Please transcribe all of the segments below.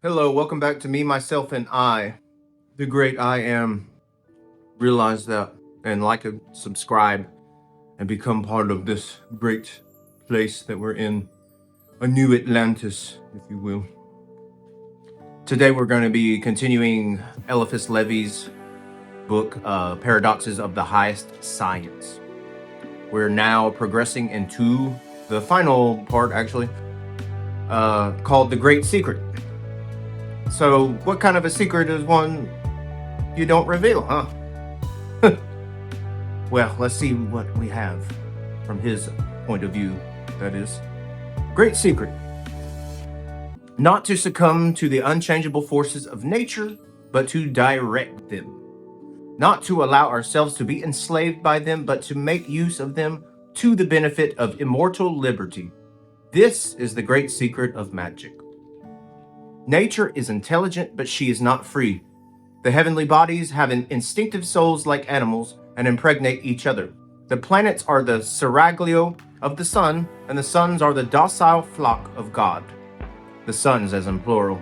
Hello, welcome back to Me, Myself, and I, the great I am. Realize that and like and subscribe and become part of this great place that we're in, a new Atlantis, if you will. Today we're going to be continuing Eliphas Levi's book, Paradoxes of the Highest Science. We're now progressing into the final part, actually, called The Great Secret. So, what kind of a secret is one you don't reveal, huh? Well, let's see what we have from his point of view, that is. Great secret. Not to succumb to the unchangeable forces of nature, but to direct them. Not to allow ourselves to be enslaved by them, but to make use of them to the benefit of immortal liberty. This is the great secret of magic. Nature is intelligent, but she is not free. The heavenly bodies have instinctive souls like animals and impregnate each other. The planets are the seraglio of the sun, and the suns are the docile flock of God. The suns as in plural.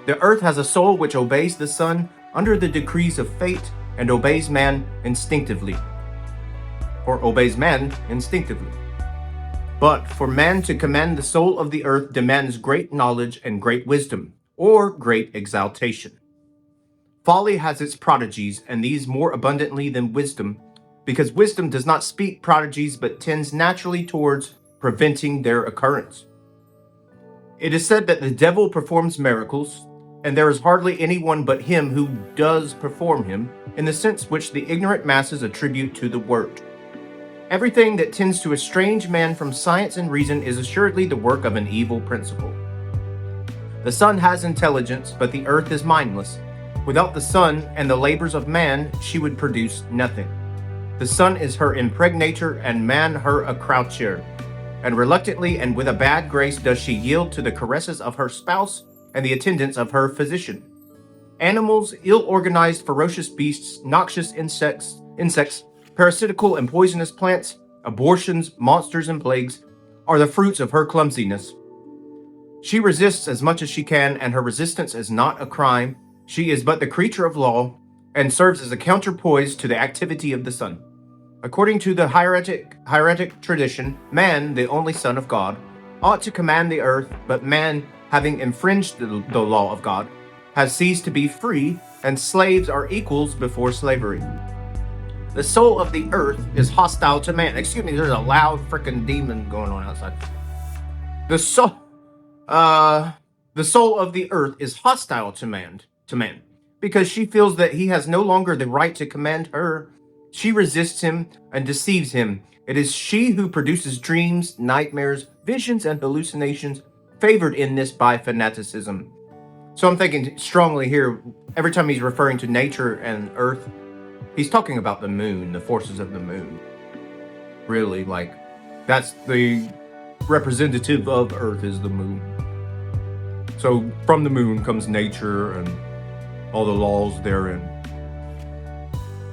The earth has a soul which obeys the sun under the decrees of fate and obeys man instinctively. But for man to command the soul of the earth demands great knowledge and great wisdom, or great exaltation. Folly has its prodigies, and these more abundantly than wisdom, because wisdom does not speak prodigies but tends naturally towards preventing their occurrence. It is said that the devil performs miracles, and there is hardly anyone but him who does perform him, in the sense which the ignorant masses attribute to the word. Everything that tends to estrange man from science and reason is assuredly the work of an evil principle. The sun has intelligence, but the earth is mindless. Without the sun and the labors of man, she would produce nothing. The sun is her impregnator and man her accoucheur, and reluctantly and with a bad grace does she yield to the caresses of her spouse and the attendance of her physician. Animals, ill-organized, ferocious beasts, noxious insects, parasitical and poisonous plants, abortions, monsters, and plagues are the fruits of her clumsiness. She resists as much as she can, and her resistance is not a crime. She is but the creature of law, and serves as a counterpoise to the activity of the sun. According to the hieratic tradition, man, the only son of God, ought to command the earth, but man, having infringed the law of God, has ceased to be free, and slaves are equals before slavery. The soul of the earth is hostile to man. Excuse me, there's a loud freaking demon going on outside. The soul of the earth is hostile to man, because she feels that he has no longer the right to command her. She resists him and deceives him. It is she who produces dreams, nightmares, visions, and hallucinations, favored in this by fanaticism. So I'm thinking strongly here, every time he's referring to nature and earth, he's talking about the moon, the forces of the moon. Really, like, that's the representative of Earth is the moon. So from the moon comes nature and all the laws therein.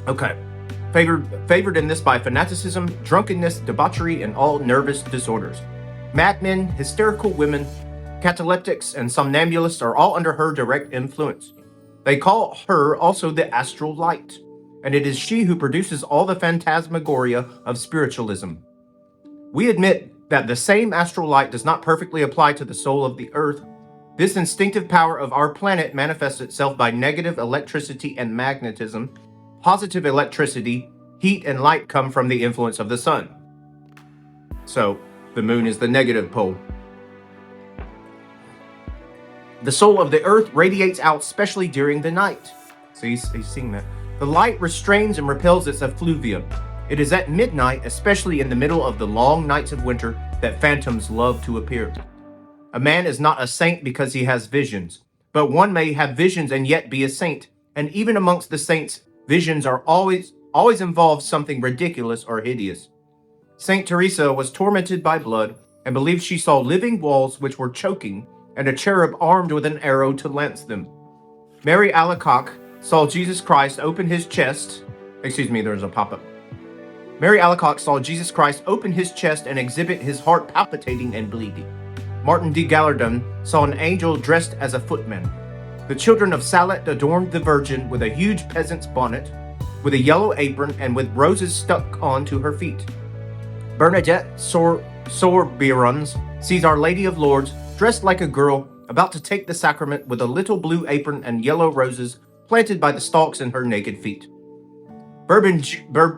Okay. Favored in this by fanaticism, drunkenness, debauchery, and all nervous disorders. Madmen, hysterical women, cataleptics, and somnambulists are all under her direct influence. They call her also the astral light, and it is she who produces all the phantasmagoria of spiritualism. We admit that the same astral light does not perfectly apply to the soul of the earth. This instinctive power of our planet manifests itself by negative electricity and magnetism. Positive electricity, heat, and light come from the influence of the sun. So, the moon is the negative pole. The soul of the earth radiates out especially during the night. So he's seeing that. The light restrains and repels its effluvia. It is at midnight, especially in the middle of the long nights of winter, that phantoms love to appear. A man is not a saint because he has visions, but one may have visions and yet be a saint. And even amongst the saints, visions are always involve something ridiculous or hideous. Saint Teresa was tormented by blood and believed she saw living walls which were choking and a cherub armed with an arrow to lance them. Mary Alacoque saw Jesus Christ open his chest. There's a pop-up. Mary Alacoque saw Jesus Christ open his chest and exhibit his heart palpitating and bleeding. Martin de Gallardon saw an angel dressed as a footman. The children of Salet adorned the Virgin with a huge peasant's bonnet, with a yellow apron and with roses stuck on to her feet. Bernadette Sorbirons sees Our Lady of Lourdes dressed like a girl about to take the sacrament with a little blue apron and yellow roses planted by the stalks in her naked feet. Berbegnier,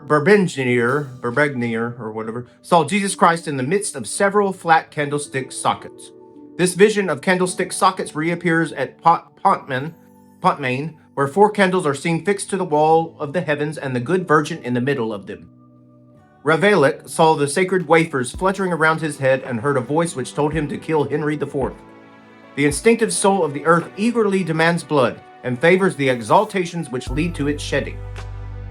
or whatever, saw Jesus Christ in the midst of several flat candlestick sockets. This vision of candlestick sockets reappears at Pontmain, where 4 candles are seen fixed to the wall of the heavens and the good Virgin in the middle of them. Ravaillac saw the sacred wafers fluttering around his head and heard a voice which told him to kill Henry IV. The instinctive soul of the earth eagerly demands blood and favors the exaltations which lead to its shedding.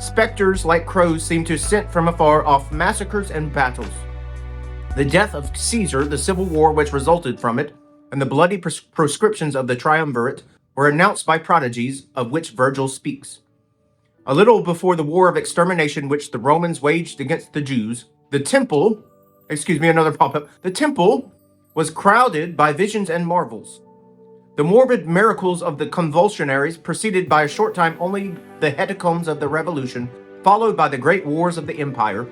Specters like crows seem to scent from afar off massacres and battles. The death of Caesar, the civil war which resulted from it, and the bloody proscriptions of the triumvirate were announced by prodigies of which Virgil speaks. A little before the war of extermination which the Romans waged against the Jews, the temple was crowded by visions and marvels. The morbid miracles of the convulsionaries preceded by a short time only the hecatombs of the revolution, followed by the great wars of the empire.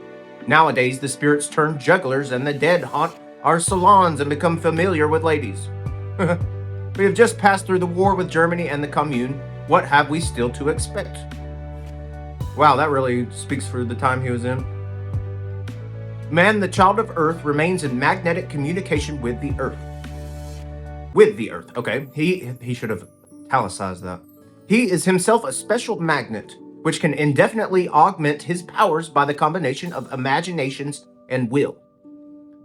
Nowadays the spirits turn jugglers and the dead haunt our salons and become familiar with ladies. We have just passed through the war with Germany and the Commune. What have we still to expect? Wow, that really speaks for the time he was in. Man, the child of Earth, remains in magnetic communication with the Earth. Okay. He should have italicized that. He is himself a special magnet, which can indefinitely augment his powers by the combination of imaginations and will.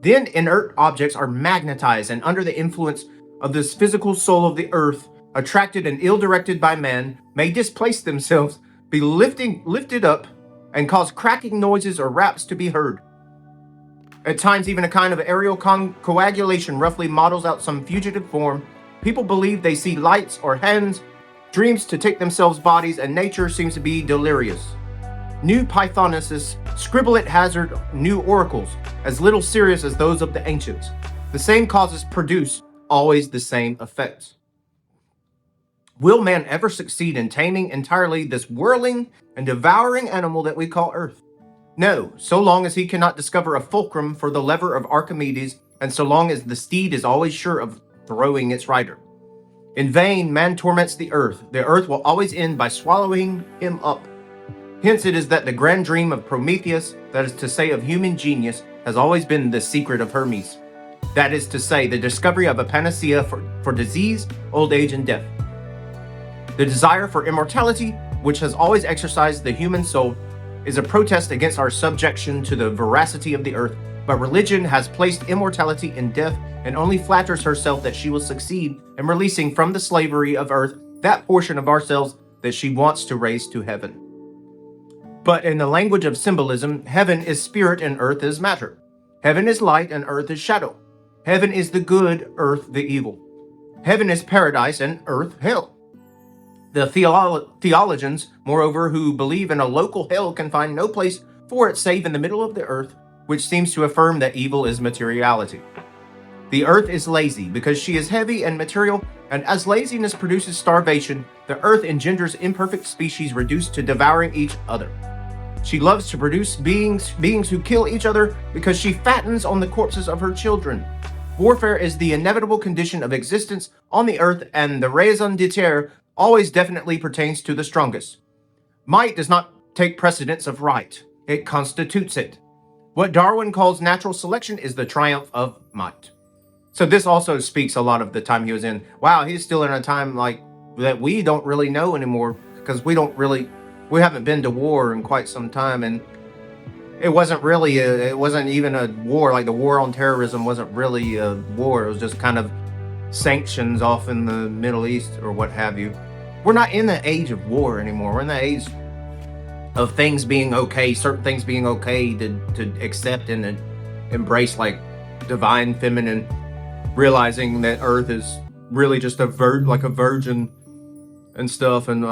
Then inert objects are magnetized and under the influence of this physical soul of the earth, attracted and ill-directed by man, may displace themselves, be lifted up, and cause cracking noises or raps to be heard. At times, even a kind of aerial coagulation roughly models out some fugitive form. People believe they see lights or hands, dreams to take themselves bodies, and nature seems to be delirious. New Pythonists scribble at hazard new oracles, as little serious as those of the ancients. The same causes produce always the same effects. Will man ever succeed in taming entirely this whirling and devouring animal that we call Earth? No, so long as he cannot discover a fulcrum for the lever of Archimedes, and so long as the steed is always sure of throwing its rider. In vain, man torments the earth. The earth will always end by swallowing him up. Hence it is that the grand dream of Prometheus, that is to say of human genius, has always been the secret of Hermes. That is to say, the discovery of a panacea for disease, old age, and death. The desire for immortality, which has always exercised the human soul, is a protest against our subjection to the voracity of the earth, but religion has placed immortality in death and only flatters herself that she will succeed in releasing from the slavery of earth that portion of ourselves that she wants to raise to heaven. But in the language of symbolism, heaven is spirit and earth is matter. Heaven is light and earth is shadow. Heaven is the good, earth the evil. Heaven is paradise and earth hell. The theologians, moreover, who believe in a local hell can find no place for it save in the middle of the earth, which seems to affirm that evil is materiality. The earth is lazy because she is heavy and material, and as laziness produces starvation, the earth engenders imperfect species reduced to devouring each other. She loves to produce beings who kill each other because she fattens on the corpses of her children. Warfare is the inevitable condition of existence on the earth, and the raison d'être always definitely pertains to the strongest. Might does not take precedence of right. It constitutes it. What Darwin calls natural selection is the triumph of might. So this also speaks a lot of the time he was in. Wow, he's still in a time like that we don't really know anymore, because we haven't been to war in quite some time, and it wasn't even a war. Like the war on terrorism wasn't really a war. It was just kind of sanctions off in the Middle East or what have you. We're not in the age of war anymore. We're in the age of things being okay, certain things being okay to accept and embrace, like divine feminine, realizing that Earth is really just like a virgin and stuff, and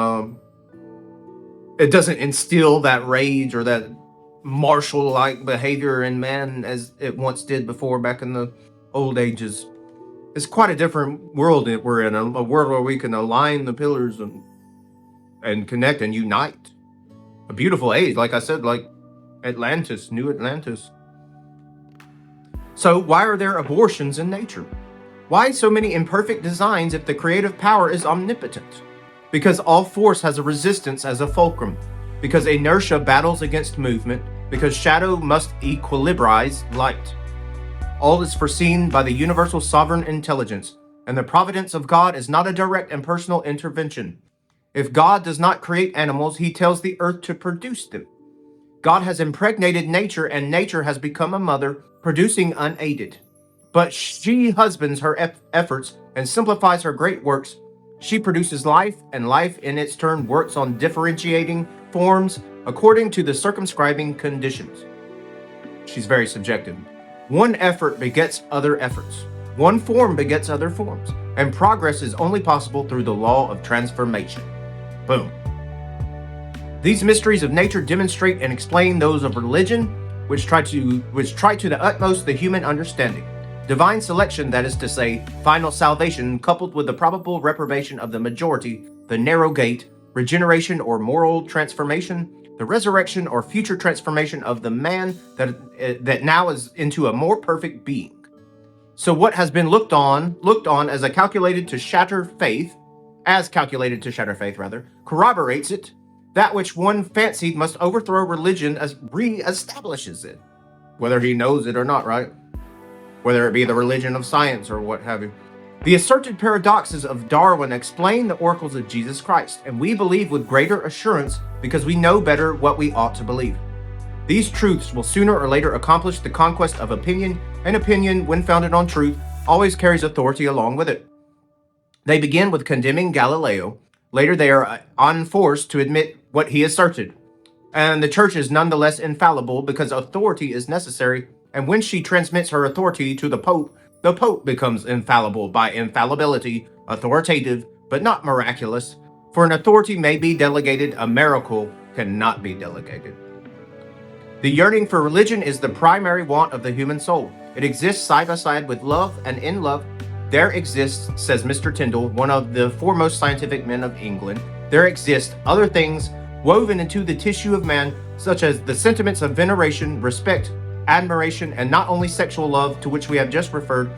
it doesn't instill that rage or that martial-like behavior in man as it once did before back in the old ages. It's quite a different world that we're in, a world where we can align the pillars and connect and unite. A beautiful age, like I said, like Atlantis, New Atlantis. So why are there abortions in nature? Why so many imperfect designs if the creative power is omnipotent? Because all force has a resistance as a fulcrum. Because inertia battles against movement. Because shadow must equilibrize light. All is foreseen by the universal sovereign intelligence, and the providence of God is not a direct and personal intervention. If God does not create animals, he tells the earth to produce them. God has impregnated nature, and nature has become a mother, producing unaided. But she husbands her efforts and simplifies her great works. She produces life, and life in its turn works on differentiating forms according to the circumscribing conditions. She's very subjective. One effort begets other efforts. One form begets other forms. And progress is only possible through the law of transformation. Boom. These mysteries of nature demonstrate and explain those of religion, which try to the utmost the human understanding. Divine selection, that is to say, final salvation, coupled with the probable reprobation of the majority, the narrow gate, regeneration or moral transformation, the resurrection or future transformation of the man that now is into a more perfect being. So what has been looked on as calculated to shatter faith, corroborates it. That which one fancied must overthrow religion as re-establishes it. Whether he knows it or not, right? Whether it be the religion of science or what have you. The asserted paradoxes of Darwin explain the oracles of Jesus Christ, and we believe with greater assurance because we know better what we ought to believe. These truths will sooner or later accomplish the conquest of opinion, and opinion, when founded on truth, always carries authority along with it. They begin with condemning Galileo. Later they are unforced to admit what he asserted. And the church is nonetheless infallible because authority is necessary, and when she transmits her authority to the Pope becomes infallible by infallibility, authoritative, but not miraculous. For an authority may be delegated, a miracle cannot be delegated. The yearning for religion is the primary want of the human soul. It exists side by side with love, and in love, there exists, says Mr. Tyndall, one of the foremost scientific men of England, there exist other things woven into the tissue of man, such as the sentiments of veneration, respect, admiration, and not only sexual love to which we have just referred,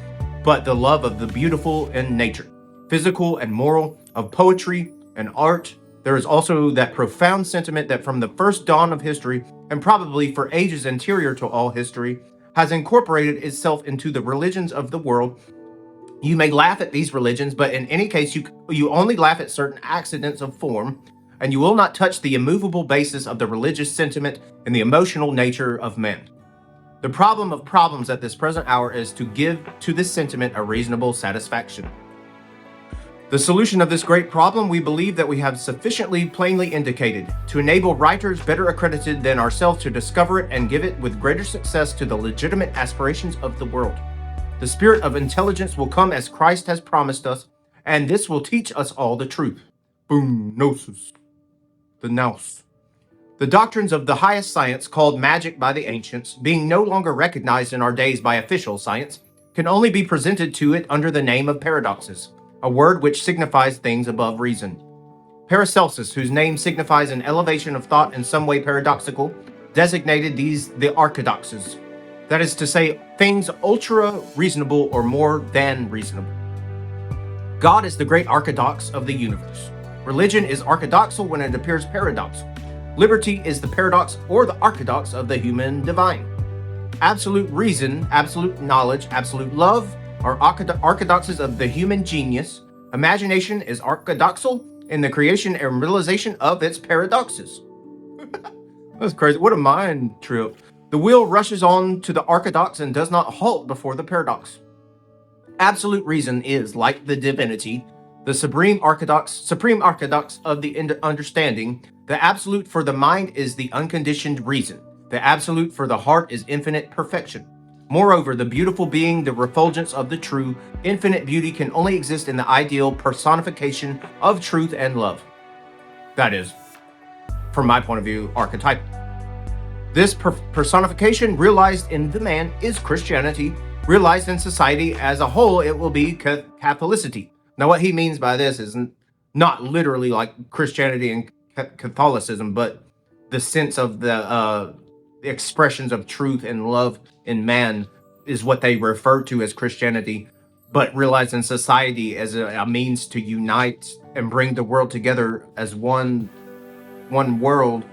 but the love of the beautiful in nature, physical and moral, of poetry and art. There is also that profound sentiment that from the first dawn of history, and probably for ages anterior to all history, has incorporated itself into the religions of the world. You may laugh at these religions, but in any case, you only laugh at certain accidents of form, and you will not touch the immovable basis of the religious sentiment and the emotional nature of man. The problem of problems at this present hour is to give to this sentiment a reasonable satisfaction. The solution of this great problem we believe that we have sufficiently plainly indicated to enable writers better accredited than ourselves to discover it and give it with greater success to the legitimate aspirations of the world. The spirit of intelligence will come as Christ has promised us, and this will teach us all the truth. Boom, gnosis. The nous. The doctrines of the highest science, called magic by the ancients, being no longer recognized in our days by official science, can only be presented to it under the name of paradoxes, a word which signifies things above reason. Paracelsus, whose name signifies an elevation of thought in some way paradoxical, designated these the archidoxes. That is to say, things ultra reasonable or more than reasonable. God is the great archidox of the universe. Religion is archidoxal when it appears paradoxical. Liberty is the paradox or the archidox of the human divine. Absolute reason, absolute knowledge, absolute love are archidoxes of the human genius. Imagination is archidoxal in the creation and realization of its paradoxes. That's crazy. What a mind trip. The wheel rushes on to the archidox and does not halt before the paradox. Absolute reason is, like the divinity, the supreme archidox of the understanding. The absolute for the mind is the unconditioned reason. The absolute for the heart is infinite perfection. Moreover, the beautiful being, the refulgence of the true, infinite beauty can only exist in the ideal personification of truth and love. That is, from my point of view, archetypal. This personification realized in the man is Christianity, Realized in society as a whole, it will be Catholicity. Now, what he means by this is not literally like Christianity and Catholicism, but the sense of the expressions of truth and love in man is what they refer to as Christianity, but realized in society as a means to unite and bring the world together as one world.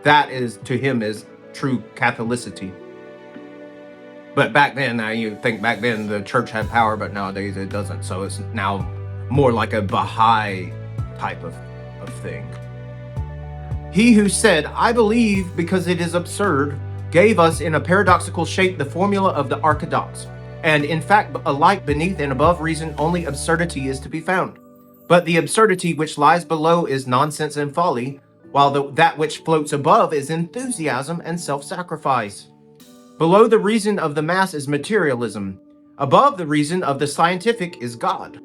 That is, to him, is true Catholicity. But back then, you think back then the church had power, but nowadays it doesn't. So it's now more like a Baha'i type of thing. He who said, "I believe because it is absurd," gave us in a paradoxical shape the formula of the orthodox. And in fact, alike beneath and above reason, only absurdity is to be found. But the absurdity which lies below is nonsense and folly, while that which floats above is enthusiasm and self-sacrifice. Below the reason of the mass is materialism. Above the reason of the scientific is God.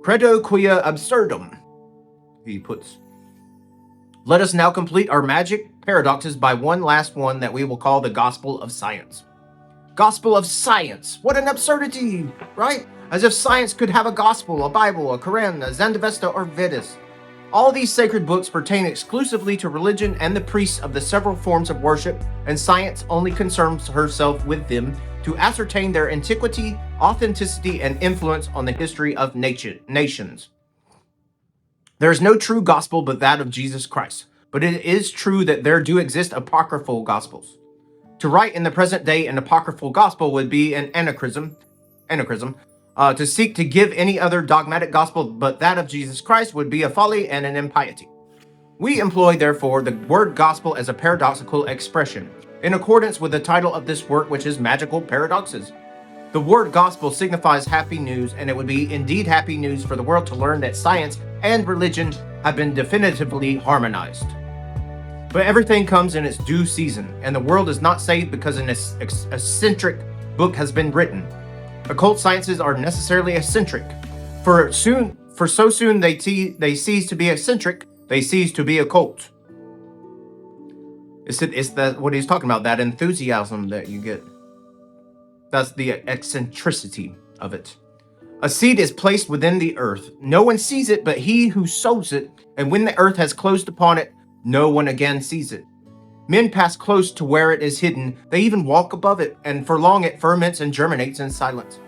Credo quia absurdum, he puts. Let us now complete our magic paradoxes by one last one that we will call the Gospel of Science. Gospel of Science. What an absurdity, right? As if science could have a gospel, a Bible, a Quran, a Zendavesta, or Vedas. All these sacred books pertain exclusively to religion and the priests of the several forms of worship, and science only concerns herself with them to ascertain their antiquity, authenticity, and influence on the history of nations. There is no true gospel but that of Jesus Christ, but it is true that there do exist apocryphal gospels. To write in the present day an apocryphal gospel would be an anachronism. To seek to give any other dogmatic gospel but that of Jesus Christ would be a folly and an impiety. We employ, therefore, the word gospel as a paradoxical expression, in accordance with the title of this work, which is Magical Paradoxes. The word gospel signifies happy news, and it would be indeed happy news for the world to learn that science and religion have been definitively harmonized. But everything comes in its due season, and the world is not saved because an eccentric book has been written. Occult sciences are necessarily eccentric, for so soon they cease to be eccentric, they cease to be occult. It's that what he's talking about, that enthusiasm that you get. That's the eccentricity of it. A seed is placed within the earth. No one sees it but he who sows it, and when the earth has closed upon it, no one again sees it. Men pass close to where it is hidden. They even walk above it, and for long it ferments and germinates in silence.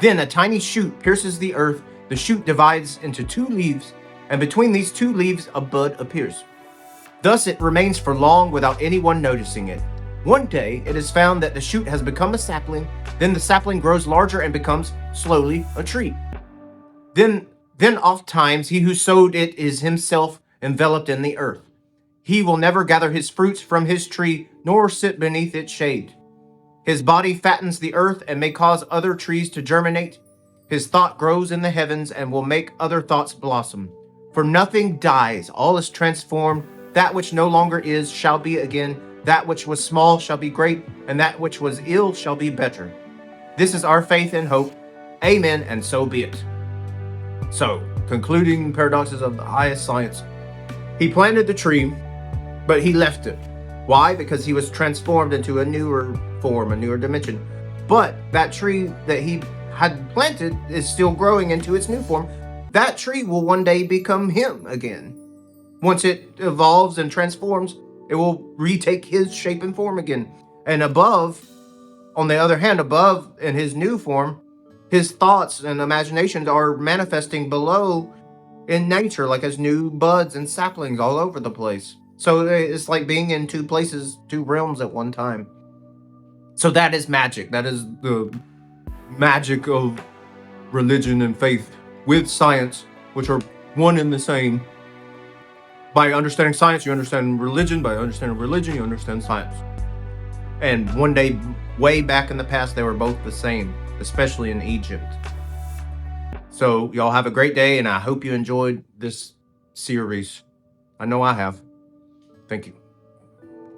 Then a tiny shoot pierces the earth. The shoot divides into 2 leaves, and between these 2 leaves a bud appears. Thus it remains for long without anyone noticing it. One day it is found that the shoot has become a sapling. Then the sapling grows larger and becomes slowly a tree. Then oft times he who sowed it is himself enveloped in the earth. He will never gather his fruits from his tree, nor sit beneath its shade. His body fattens the earth and may cause other trees to germinate. His thought grows in the heavens and will make other thoughts blossom. For nothing dies, all is transformed. That which no longer is shall be again. That which was small shall be great, and that which was ill shall be better. This is our faith and hope. Amen, and so be it. So, concluding paradoxes of the highest science. He planted the tree, but he left it. Why? Because he was transformed into a newer form, a newer dimension. But that tree that he had planted is still growing into its new form. That tree will one day become him again. Once it evolves and transforms, it will retake his shape and form again. And above, on the other hand, above in his new form, his thoughts and imaginations are manifesting below in nature, like as new buds and saplings all over the place. So it's like being in 2 places, 2 realms at one time. So that is magic. That is the magic of religion and faith with science, which are one and the same. By understanding science, you understand religion. By understanding religion, you understand science. And one day, way back in the past, they were both the same, especially in Egypt. So y'all have a great day, and I hope you enjoyed this series. I know I have. Thank you.